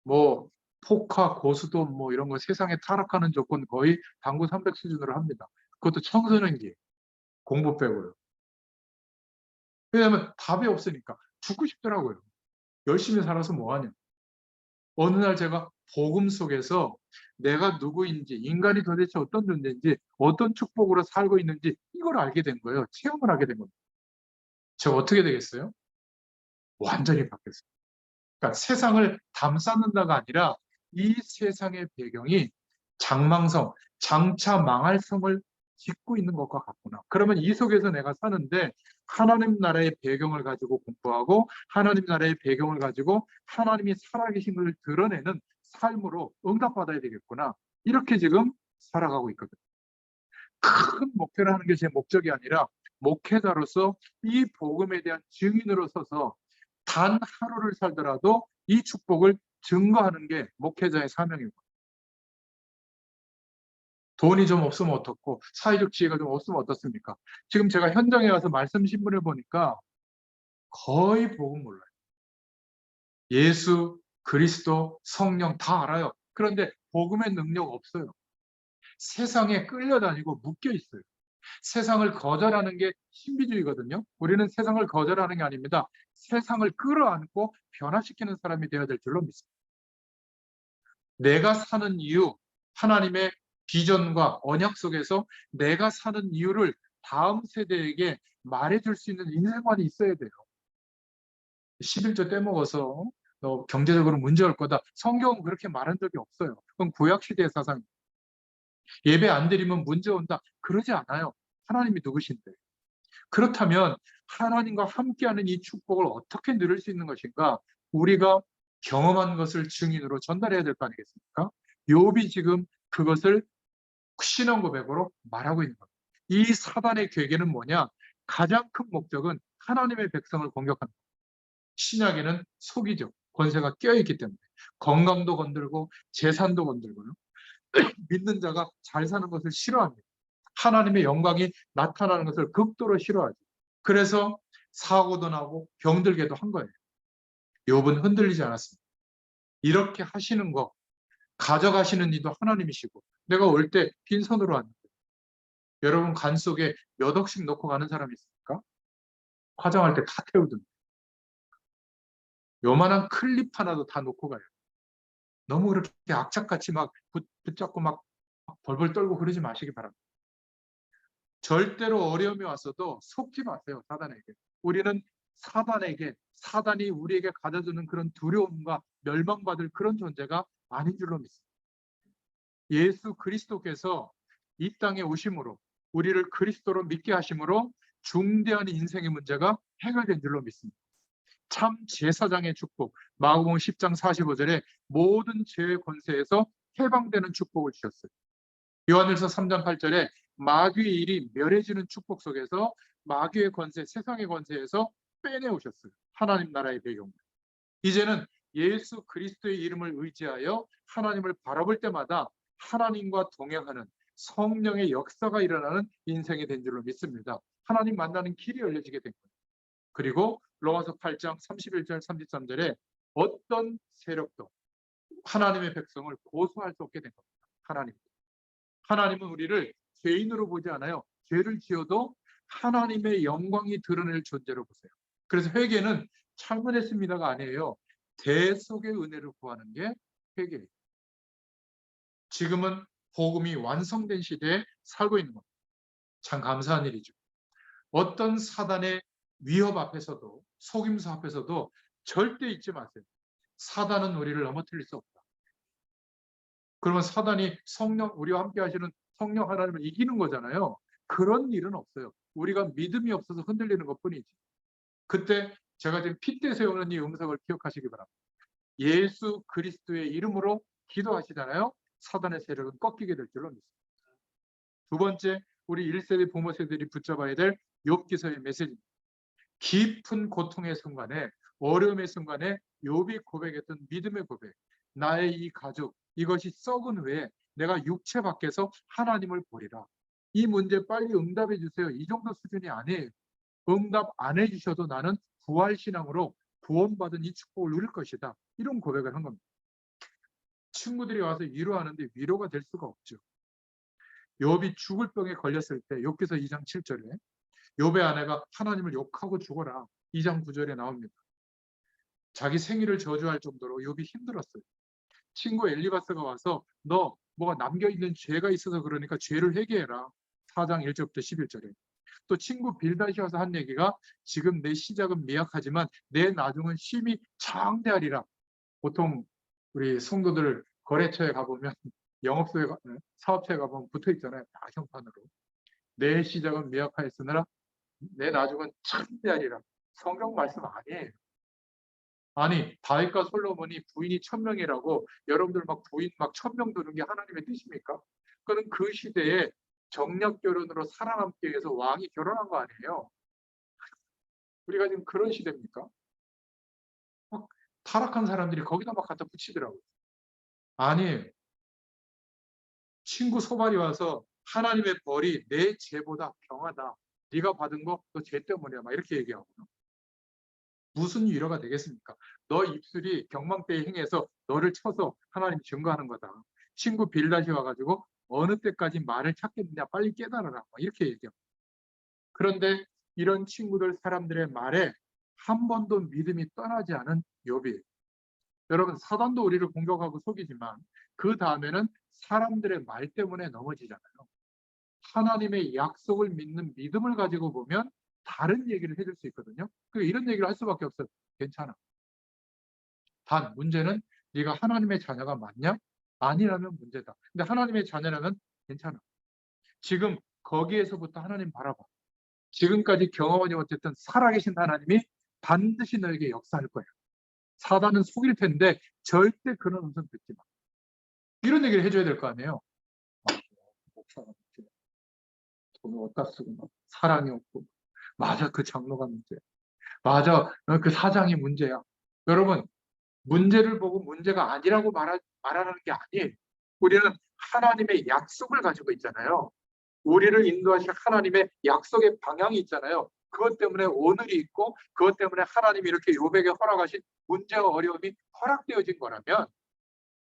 뭐 포카, 고수도 뭐 이런 거 세상에 타락하는 조건 거의 당구 300 수준으로 합니다. 그것도 청소년기 공부 빼고요. 왜냐하면 답이 없으니까 죽고 싶더라고요. 열심히 살아서 뭐하냐. 어느 날 제가 복음 속에서 내가 누구인지, 인간이 도대체 어떤 존재인지, 어떤 축복으로 살고 있는지 이걸 알게 된 거예요. 체험을 하게 된 겁니다. 저 어떻게 되겠어요? 완전히 바뀌었어요. 그러니까 세상을 담쌓는다가 아니라 이 세상의 배경이 장망성, 장차 망할 성을 짓고 있는 것과 같구나. 그러면 이 속에서 내가 사는데 하나님 나라의 배경을 가지고 공부하고 하나님 나라의 배경을 가지고 하나님이 살아계신 것을 드러내는 삶으로 응답받아야 되겠구나. 이렇게 지금 살아가고 있거든요. 큰 목표를 하는 게 제 목적이 아니라 목회자로서 이 복음에 대한 증인으로 서서 단 하루를 살더라도 이 축복을 증거하는 게 목회자의 사명입니다. 돈이 좀 없으면 어떻고 사회적 지혜가 좀 없으면 어떻습니까? 지금 제가 현장에 와서 말씀 신문을 보니까 거의 복음 몰라요. 예수, 그리스도, 성령 다 알아요. 그런데 복음의 능력 없어요. 세상에 끌려다니고 묶여 있어요. 세상을 거절하는 게 신비주의거든요. 우리는 세상을 거절하는 게 아닙니다. 세상을 끌어안고 변화시키는 사람이 되어야 될 줄로 믿습니다. 내가 사는 이유, 하나님의 비전과 언약 속에서 내가 사는 이유를 다음 세대에게 말해줄 수 있는 인생관이 있어야 돼요. 11조 떼먹어서 너 경제적으로 문제 올 거다. 성경은 그렇게 말한 적이 없어요. 그건 구약시대의 사상입니다. 예배 안 드리면 문제 온다. 그러지 않아요. 하나님이 누구신데. 그렇다면 하나님과 함께하는 이 축복을 어떻게 누릴 수 있는 것인가? 우리가 경험한 것을 증인으로 전달해야 될 거 아니겠습니까? 욥이 지금 그것을 신앙 고백으로 말하고 있는 겁니다. 이 사단의 괴계는 뭐냐? 가장 큰 목적은 하나님의 백성을 공격하는 겁니다. 신약에는 속이죠. 권세가 껴있기 때문에 건강도 건들고 재산도 건들고요. 믿는 자가 잘 사는 것을 싫어합니다. 하나님의 영광이 나타나는 것을 극도로 싫어하죠. 그래서 사고도 나고 병들게도 한 거예요. 욥은 흔들리지 않았습니다. 이렇게 하시는 거, 가져가시는 이도 하나님이시고 내가 올 때 빈손으로 왔는데 여러분 간 속에 몇 억씩 넣고 가는 사람이 있습니까? 화장할 때 다 태우던데 요만한 클립 하나도 다 놓고 가요. 너무 그렇게 악착같이 막 붙잡고 막 벌벌 떨고 그러지 마시기 바랍니다. 절대로 어려움이 왔어도 속지 마세요. 사단에게. 우리는 사단이 우리에게 가져주는 그런 두려움과 멸망받을 그런 존재가 아닌 줄로 믿습니다. 예수 그리스도께서 이 땅에 오심으로 우리를 그리스도로 믿게 하심으로 중대한 인생의 문제가 해결된 줄로 믿습니다. 참 제사장의 축복, 마가복음 10장 45절에 모든 죄의 권세에서 해방되는 축복을 주셨어요. 요한일서 3장 8절에 마귀의 일이 멸해지는 축복 속에서 마귀의 권세, 세상의 권세에서 빼내오셨어요. 하나님 나라의 배경. 이제는 예수 그리스도의 이름을 의지하여 하나님을 바라볼 때마다 하나님과 동행하는 성령의 역사가 일어나는 인생이 된 줄로 믿습니다. 하나님 만나는 길이 열려지게 된 거예요. 그리고 로마서 8장 31절 33절에 어떤 세력도 하나님의 백성을 고소할 수 없게 된 겁니다. 하나님은 우리를 죄인으로 보지 않아요. 죄를 지어도 하나님의 영광이 드러낼 존재로 보세요. 그래서 회개는 잘못했습니다가 아니에요. 대속의 은혜를 구하는 게 회개예요. 지금은 복음이 완성된 시대에 살고 있는 겁니다. 참 감사한 일이죠. 어떤 사단의 위협 앞에서도 속임수 앞에서도 절대 잊지 마세요. 사단은 우리를 넘어뜨릴 수 없다. 그러면 사단이 우리와 함께 하시는 성령 하나님을 이기는 거잖아요. 그런 일은 없어요. 우리가 믿음이 없어서 흔들리는 것뿐이지. 그때 제가 지금 핏대 세우는 이 음성을 기억하시기 바랍니다. 예수 그리스도의 이름으로 기도하시잖아요. 사단의 세력은 꺾이게 될 줄로 믿습니다. 두 번째, 우리 1세대 부모 세대들이 붙잡아야 될 욥기서의 메시지입니다. 깊은 고통의 순간에, 어려움의 순간에 욥이 고백했던 믿음의 고백. 나의 이 가족, 이것이 썩은 후에 내가 육체 밖에서 하나님을 보리라. 이 문제 빨리 응답해 주세요. 이 정도 수준이 아니에요. 응답 안 해주셔도 나는 부활신앙으로 구원받은 이 축복을 누릴 것이다. 이런 고백을 한 겁니다. 친구들이 와서 위로하는데 위로가 될 수가 없죠. 욥이 죽을 병에 걸렸을 때 욥기서 2장 7절에 욥의 아내가 하나님을 욕하고 죽어라. 2장 9절에 나옵니다. 자기 생일을 저주할 정도로 욥이 힘들었어요. 친구 엘리바스가 와서 너 뭐가 남겨있는 죄가 있어서 그러니까 죄를 회개해라. 4장 1절부터 11절에. 또 친구 빌닷이 와서 한 얘기가 지금 내 시작은 미약하지만 내 나중은 심히 장대하리라. 보통 우리 성도들 거래처에 가보면 영업소에 사업체에 가보면 붙어 있잖아요. 다 형판으로. 내 시작은 미약하였으나 내 나중은 장대하리라. 성경 말씀 아니에요. 아니 다윗과 솔로몬이 부인이 1000명이라고 여러분들 막 부인 막 1000명 두는 게 하나님의 뜻입니까? 그거는 그 시대에 정략 결혼으로 살아남기 위해서 왕이 결혼한 거 아니에요. 우리가 지금 그런 시대입니까? 막 타락한 사람들이 거기다 막 갖다 붙이더라고요. 아니 친구 소발이 와서 하나님의 벌이 내 죄보다 경하다. 네가 받은 거 너 죄 때문이야. 막 이렇게 얘기하고요. 무슨 위로가 되겠습니까? 너 입술이 경망대에 행해서 너를 쳐서 하나님 증거하는 거다. 친구 빌닷이 와가지고 어느 때까지 말을 찾겠느냐 빨리 깨달아라. 이렇게 얘기해요. 그런데 이런 친구들 사람들의 말에 한 번도 믿음이 떠나지 않은 욥이. 여러분 사단도 우리를 공격하고 속이지만 그 다음에는 사람들의 말 때문에 넘어지잖아요. 하나님의 약속을 믿는 믿음을 가지고 보면 다른 얘기를 해줄 수 있거든요. 이런 얘기를 할 수밖에 없어요. 괜찮아. 단 문제는 네가 하나님의 자녀가 맞냐? 아니라면 문제다. 근데 하나님의 자녀라면 괜찮아. 지금 거기에서부터 하나님 바라봐. 지금까지 경험하지 못했던 살아계신 하나님이 반드시 너에게 역사할 거야. 사단은 속일 텐데 절대 그런 음성 듣지 마. 이런 얘기를 해줘야 될 거 아니에요. 목사가 돈을 어디다 쓰고 사랑이 없고 맞아 그 장로가 문제야. 맞아 그 사장이 문제야. 여러분 문제를 보고 문제가 아니라고 말하는 게 아니에요. 우리는 하나님의 약속을 가지고 있잖아요. 우리를 인도하실 하나님의 약속의 방향이 있잖아요. 그것 때문에 오늘이 있고 그것 때문에 하나님이 이렇게 욥에게 허락하신 문제와 어려움이 허락되어진 거라면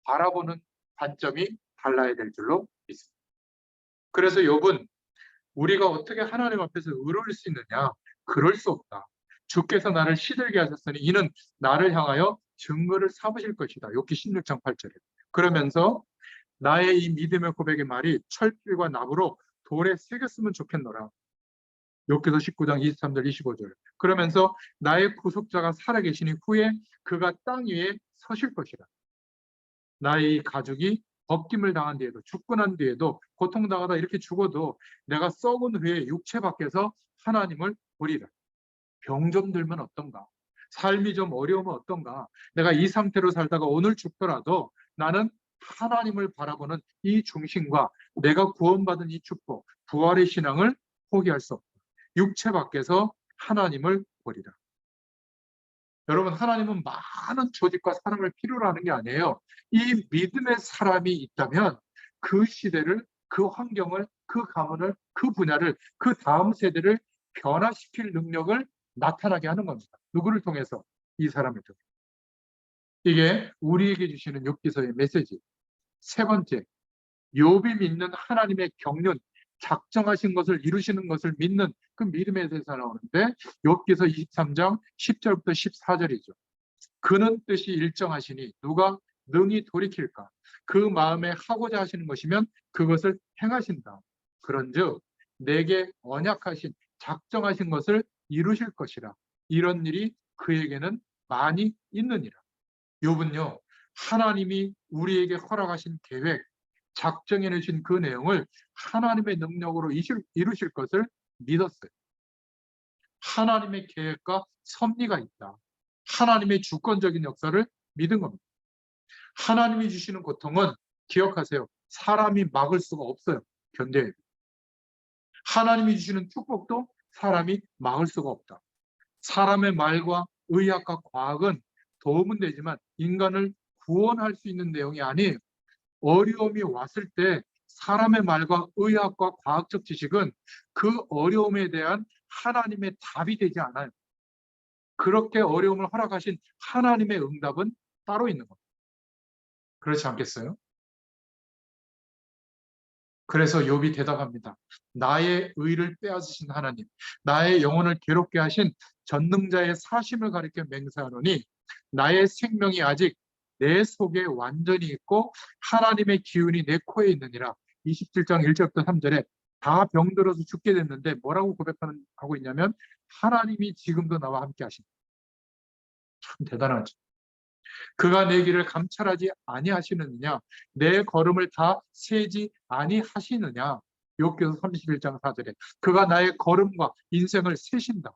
바라보는 관점이 달라야 될 줄로 믿습니다. 그래서 욥은 우리가 어떻게 하나님 앞에서 의로울 수 있느냐? 그럴 수 없다. 주께서 나를 시들게 하셨으니 이는 나를 향하여 증거를 삼으실 것이다. 욥기 16장 8절에. 그러면서 나의 이 믿음의 고백의 말이 철필과 나무로 돌에 새겼으면 좋겠노라. 욥기서 19장 23절 25절. 그러면서 나의 구속자가 살아계시니 후에 그가 땅 위에 서실 것이라. 나의 가족이 벗김을 당한 뒤에도 죽고 난 뒤에도 고통당하다 이렇게 죽어도 내가 썩은 후에 육체 밖에서 하나님을 보리라. 병 좀 들면 어떤가? 삶이 좀 어려우면 어떤가? 내가 이 상태로 살다가 오늘 죽더라도 나는 하나님을 바라보는 이 중심과 내가 구원받은 이 축복, 부활의 신앙을 포기할 수 없다. 육체 밖에서 하나님을 보리라. 여러분 하나님은 많은 조직과 사람을 필요로 하는 게 아니에요. 이 믿음의 사람이 있다면 그 시대를, 그 환경을, 그 가문을, 그 분야를, 그 다음 세대를 변화시킬 능력을 나타나게 하는 겁니다. 누구를 통해서? 이 사람을 통해서. 이게 우리에게 주시는 욥기서의 메시지. 세 번째, 욥이 믿는 하나님의 경륜, 작정하신 것을 이루시는 것을 믿는 그 믿음에 대해서 나오는데 욥기서 23장 10절부터 14절이죠. 그는 뜻이 일정하시니 누가 능히 돌이킬까? 그 마음에 하고자 하시는 것이면 그것을 행하신다. 그런즉 내게 언약하신 작정하신 것을 이루실 것이라. 이런 일이 그에게는 많이 있느니라. 욥은요 하나님이 우리에게 허락하신 계획, 작정해내신 그 내용을 하나님의 능력으로 이루실 것을 믿었어요. 하나님의 계획과 섭리가 있다. 하나님의 주권적인 역사를 믿은 겁니다. 하나님이 주시는 고통은 기억하세요. 사람이 막을 수가 없어요. 견뎌야 돼요. 하나님이 주시는 축복도 사람이 막을 수가 없다. 사람의 말과 의학과 과학은 도움은 되지만 인간을 구원할 수 있는 내용이 아니에요. 어려움이 왔을 때 사람의 말과 의학과 과학적 지식은 그 어려움에 대한 하나님의 답이 되지 않아요. 그렇게 어려움을 허락하신 하나님의 응답은 따로 있는 겁니다. 그렇지 않겠어요? 그래서 욥이 대답합니다. 나의 의를 빼앗으신 하나님, 나의 영혼을 괴롭게 하신 전능자의 사심을 가리켜 맹세하노니 나의 생명이 아직 내 속에 완전히 있고 하나님의 기운이 내 코에 있느니라. 27장 1절부터 3절에 다 병들어서 죽게 됐는데 뭐라고 고백하고 있냐면 하나님이 지금도 나와 함께 하신다. 참 대단하죠. 그가 내 길을 감찰하지 아니하시느냐, 내 걸음을 다 세지 아니하시느냐. 욥기서 31장 4절에 그가 나의 걸음과 인생을 세신다.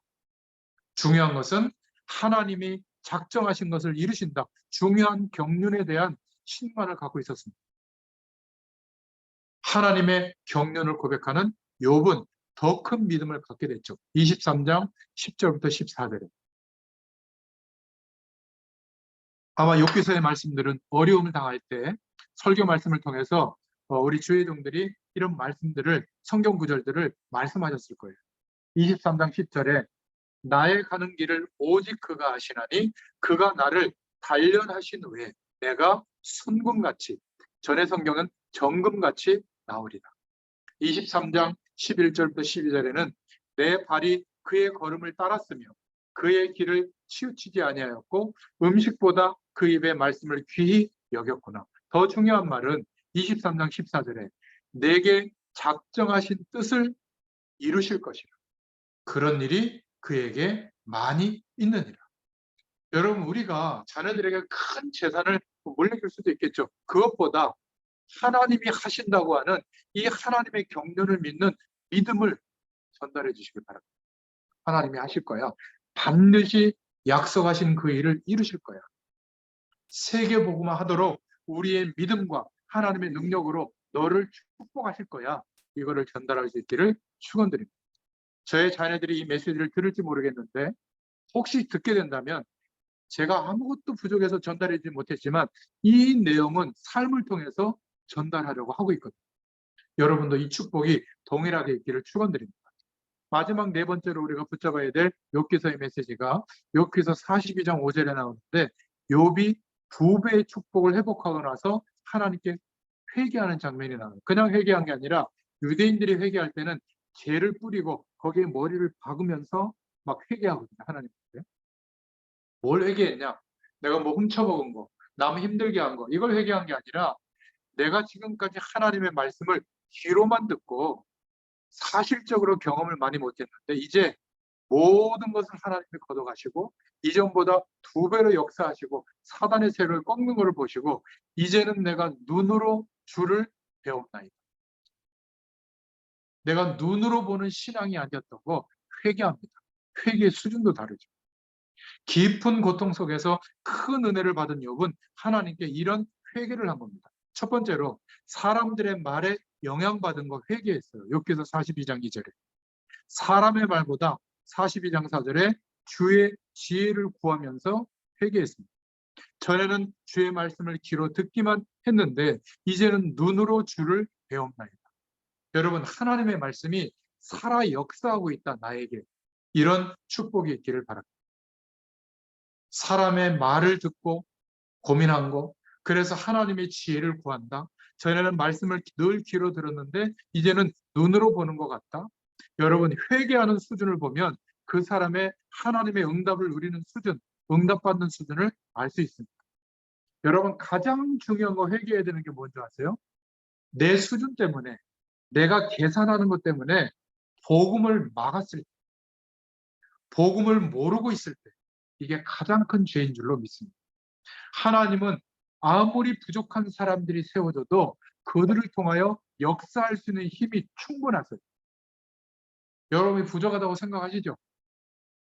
중요한 것은 하나님이 작정하신 것을 이루신다. 중요한 경륜에 대한 신만을 갖고 있었습니다. 하나님의 경륜을 고백하는 욥은 더 큰 믿음을 갖게 됐죠. 23장 10절부터 14절에 아마 욥기서의 말씀들은 어려움을 당할 때 설교 말씀을 통해서 우리 주회종들이 이런 말씀들을, 성경 구절들을 말씀하셨을 거예요. 23장 10절에 나의 가는 길을 오직 그가 아시나니 그가 나를 단련하신 후에 내가 순금같이, 전의 성경은 정금같이 나오리라. 23장 11절부터 12절에는 내 발이 그의 걸음을 따랐으며 그의 길을 치우치지 아니하였고 음식보다 그 입의 말씀을 귀히 여겼구나. 더 중요한 말은 23장 14절에 내게 작정하신 뜻을 이루실 것이라. 그런 일이 그에게 많이 있느니라. 여러분, 우리가 자녀들에게 큰 재산을 물려줄 수도 있겠죠. 그것보다 하나님이 하신다고 하는 이 하나님의 경륜을 믿는 믿음을 전달해 주시길 바랍니다. 하나님이 하실 거야. 반드시 약속하신 그 일을 이루실 거야. 세계복음화 하도록 우리의 믿음과 하나님의 능력으로 너를 축복하실 거야. 이거를 전달할 수 있기를 축원드립니다. 저의 자녀들이 이 메시지를 들을지 모르겠는데 혹시 듣게 된다면 제가 아무것도 부족해서 전달하지 못했지만 이 내용은 삶을 통해서 전달하려고 하고 있거든요. 여러분도 이 축복이 동일하게 있기를 축원드립니다. 마지막 네 번째로 우리가 붙잡아야 될 욥기서의 메시지가 욥기서 42장 5절에 나오는데 욥이 두 배의 축복을 회복하고 나서 하나님께 회개하는 장면이 나와요. 그냥 회개한 게 아니라 유대인들이 회개할 때는 죄를 뿌리고 거기에 머리를 박으면서 막 회개하거든요. 하나님께. 뭘 회개했냐? 내가 뭐 훔쳐먹은 거, 남 힘들게 한 거, 이걸 회개한 게 아니라 내가 지금까지 하나님의 말씀을 귀로만 듣고 사실적으로 경험을 많이 못했는데 이제 모든 것을 하나님이 걷어가시고 이전보다 두 배로 역사하시고 사단의 세를 꺾는 것을 보시고 이제는 내가 눈으로 주를 배웠나이다. 내가 눈으로 보는 신앙이 아니었던 거 회개합니다. 회개의 수준도 다르죠. 깊은 고통 속에서 큰 은혜를 받은 욥은 하나님께 이런 회개를 한 겁니다. 첫 번째로 사람들의 말에 영향받은 거 회개했어요. 욥기서 42장 2절에 사람의 말보다 42장 4절에 주의 지혜를 구하면서 회개했습니다. 전에는 주의 말씀을 귀로 듣기만 했는데 이제는 눈으로 주를 배웠나이다. 여러분, 하나님의 말씀이 살아 역사하고 있다. 나에게 이런 축복이 있기를 바랍니다. 사람의 말을 듣고 고민한 거, 그래서 하나님의 지혜를 구한다. 전에는 말씀을 늘 귀로 들었는데 이제는 눈으로 보는 것 같다. 여러분, 회개하는 수준을 보면 그 사람의 하나님의 응답을 누리는 수준, 응답받는 수준을 알 수 있습니다. 여러분, 가장 중요한 거 회개해야 되는 게 뭔지 아세요? 내 수준 때문에, 내가 계산하는 것 때문에 복음을 막았을 때, 복음을 모르고 있을 때 이게 가장 큰 죄인 줄로 믿습니다. 하나님은 아무리 부족한 사람들이 세워져도 그들을 통하여 역사할 수 있는 힘이 충분하세요. 여러분이 부족하다고 생각하시죠?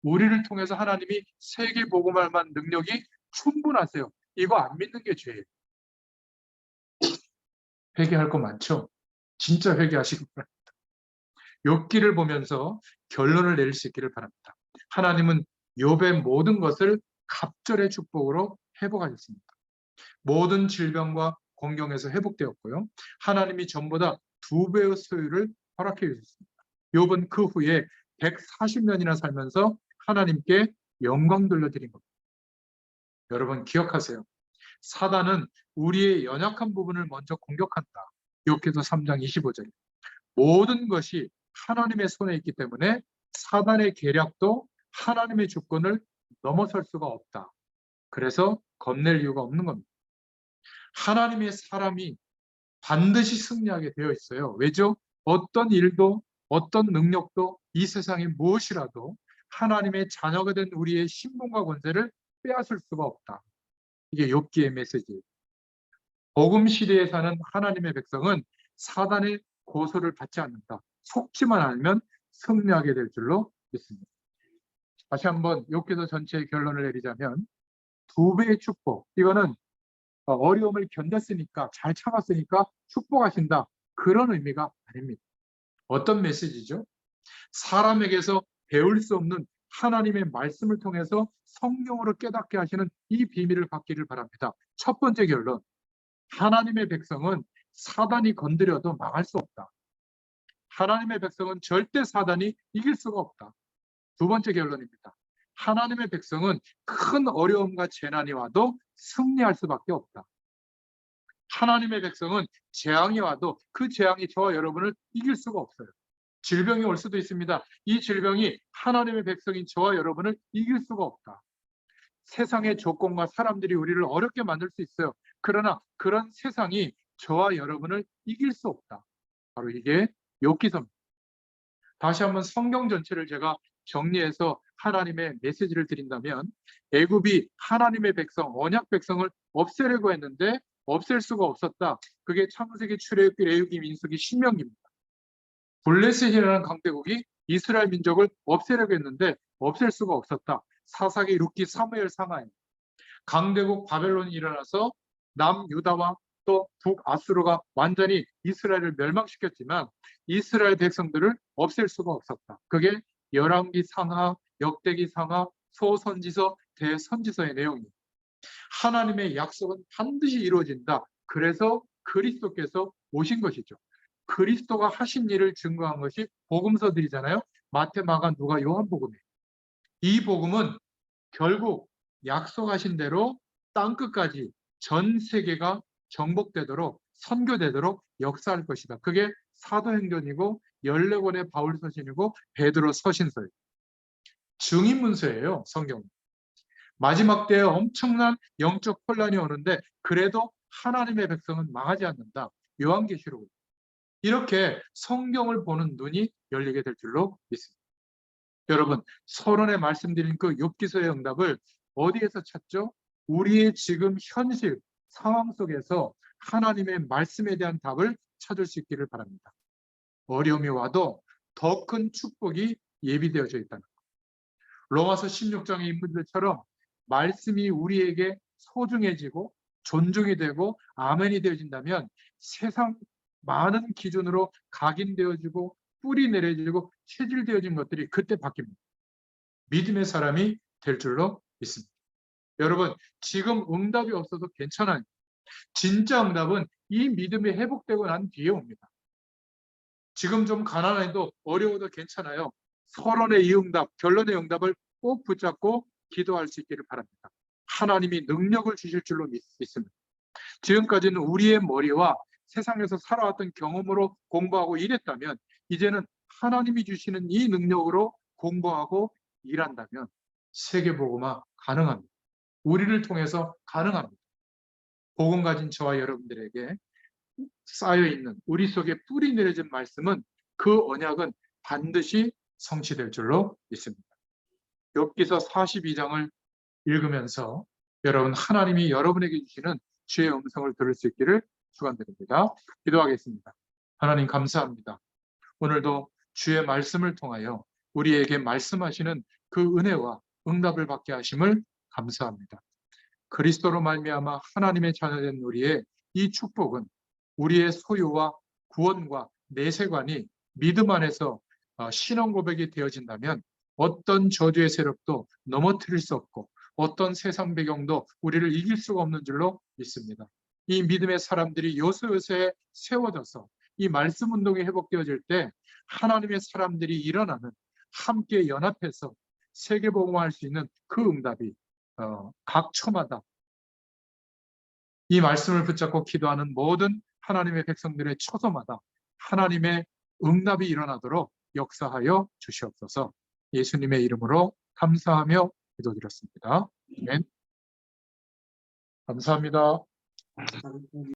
우리를 통해서 하나님이 세계 복음할 만한 능력이 충분하세요. 이거 안 믿는 게 죄예요. 회개할 거 많죠? 진짜 회개하시기 바랍니다. 욥기를 보면서 결론을 내릴 수 있기를 바랍니다. 하나님은 욥의 모든 것을 갑절의 축복으로 회복하셨습니다. 모든 질병과 공경에서 회복되었고요. 하나님이 전보다 두 배의 소유를 허락해 주셨습니다. 욥은 그 후에 140년이나 살면서 하나님께 영광 돌려드린 겁니다. 여러분 기억하세요. 사단은 우리의 연약한 부분을 먼저 공격한다. 욥기서 3장 25절. 모든 것이 하나님의 손에 있기 때문에 사단의 계략도 하나님의 주권을 넘어설 수가 없다. 그래서 겁낼 이유가 없는 겁니다. 하나님의 사람이 반드시 승리하게 되어 있어요. 왜죠? 어떤 일도 어떤 능력도 이 세상에 무엇이라도 하나님의 자녀가 된 우리의 신분과 권세를 빼앗을 수가 없다. 이게 욥기의 메시지예요. 복음 시대에 사는 하나님의 백성은 사단의 고소를 받지 않는다. 속지만 않으면 승리하게 될 줄로 믿습니다. 다시 한번 욥기서 전체의 결론을 내리자면 두 배의 축복. 이거는 어려움을 견뎠으니까 잘 참았으니까 축복하신다. 그런 의미가 아닙니다. 어떤 메시지죠? 사람에게서 배울 수 없는 하나님의 말씀을 통해서 성경으로 깨닫게 하시는 이 비밀을 갖기를 바랍니다. 첫 번째 결론. 하나님의 백성은 사단이 건드려도 망할 수 없다. 하나님의 백성은 절대 사단이 이길 수가 없다. 두 번째 결론입니다. 하나님의 백성은 큰 어려움과 재난이 와도 승리할 수밖에 없다. 하나님의 백성은 재앙이 와도 그 재앙이 저와 여러분을 이길 수가 없어요. 질병이 올 수도 있습니다. 이 질병이 하나님의 백성인 저와 여러분을 이길 수가 없다. 세상의 조건과 사람들이 우리를 어렵게 만들 수 있어요. 그러나 그런 세상이 저와 여러분을 이길 수 없다. 바로 이게 욥기서입니다. 다시 한번 성경 전체를 제가 정리해서 하나님의 메시지를 드린다면 애굽이 하나님의 백성, 언약 백성을 없애려고 했는데 없앨 수가 없었다. 그게 창세기, 출애굽기, 레위기, 민수기, 신명기입니다. 블레셋이라는 강대국이 이스라엘 민족을 없애려고 했는데 없앨 수가 없었다. 사사기, 룻기, 사무엘, 상하에 강대국 바벨론이 일어나서 남유다와 또 북아수르가 완전히 이스라엘을 멸망시켰지만 이스라엘 백성들을 없앨 수가 없었다. 그게 열왕기 상하, 역대기 상하, 소선지서, 대선지서의 내용입니다. 하나님의 약속은 반드시 이루어진다. 그래서 그리스도께서 오신 것이죠. 그리스도가 하신 일을 증거한 것이 복음서들이잖아요. 마태, 마가, 누가, 요한복음이에요. 이 복음은 결국 약속하신 대로 땅끝까지 전 세계가 정복되도록 선교되도록 역사할 것이다. 그게 사도행전이고 14권의 바울서신이고 베드로 서신서예요. 증인문서예요. 성경은. 마지막 때에 엄청난 영적 혼란이 오는데 그래도 하나님의 백성은 망하지 않는다. 요한계시록. 이렇게 성경을 보는 눈이 열리게 될 줄로 믿습니다. 여러분, 서론에 말씀드린 그 욥기서의 응답을 어디에서 찾죠? 우리의 지금 현실 상황 속에서 하나님의 말씀에 대한 답을 찾을 수 있기를 바랍니다. 어려움이 와도 더 큰 축복이 예비되어져 있다는 것. 로마서 16장의 인물들처럼 말씀이 우리에게 소중해지고 존중이 되고 아멘이 되어진다면 세상 많은 기준으로 각인되어지고 뿌리 내려지고 체질되어진 것들이 그때 바뀝니다. 믿음의 사람이 될 줄로 믿습니다. 여러분, 지금 응답이 없어도 괜찮아요. 진짜 응답은 이 믿음이 회복되고 난 뒤에 옵니다. 지금 좀 가난해도 어려워도 괜찮아요. 서론의 이 응답, 결론의 응답을 꼭 붙잡고 기도할 수 있기를 바랍니다. 하나님이 능력을 주실 줄로 믿습니다. 지금까지는 우리의 머리와 세상에서 살아왔던 경험으로 공부하고 일했다면 이제는 하나님이 주시는 이 능력으로 공부하고 일한다면 세계복음화 가능합니다. 우리를 통해서 가능합니다. 복음 가진 저와 여러분들에게 쌓여있는 우리 속에 뿌리 내려진 말씀은 그 언약은 반드시 성취될 줄로 믿습니다. 욥기서 42장을 읽으면서 여러분 하나님이 여러분에게 주시는 주의 음성을 들을 수 있기를 축원드립니다. 기도하겠습니다. 하나님 감사합니다. 오늘도 주의 말씀을 통하여 우리에게 말씀하시는 그 은혜와 응답을 받게 하심을 감사합니다. 그리스도로 말미암아 하나님의 자녀된 우리의 이 축복은 우리의 소유와 구원과 내세관이 믿음 안에서 신앙 고백이 되어진다면 어떤 저주의 세력도 넘어뜨릴 수 없고 어떤 세상 배경도 우리를 이길 수가 없는 줄로 믿습니다. 이 믿음의 사람들이 요소요소에 세워져서 이 말씀 운동이 회복되어질 때 하나님의 사람들이 일어나는 함께 연합해서 세계복음화할 수 있는 그 응답이 각 처마다 이 말씀을 붙잡고 기도하는 모든 하나님의 백성들의 처소마다 하나님의 응답이 일어나도록 역사하여 주시옵소서. 예수님의 이름으로 감사하며 기도드렸습니다. 아멘. 감사합니다.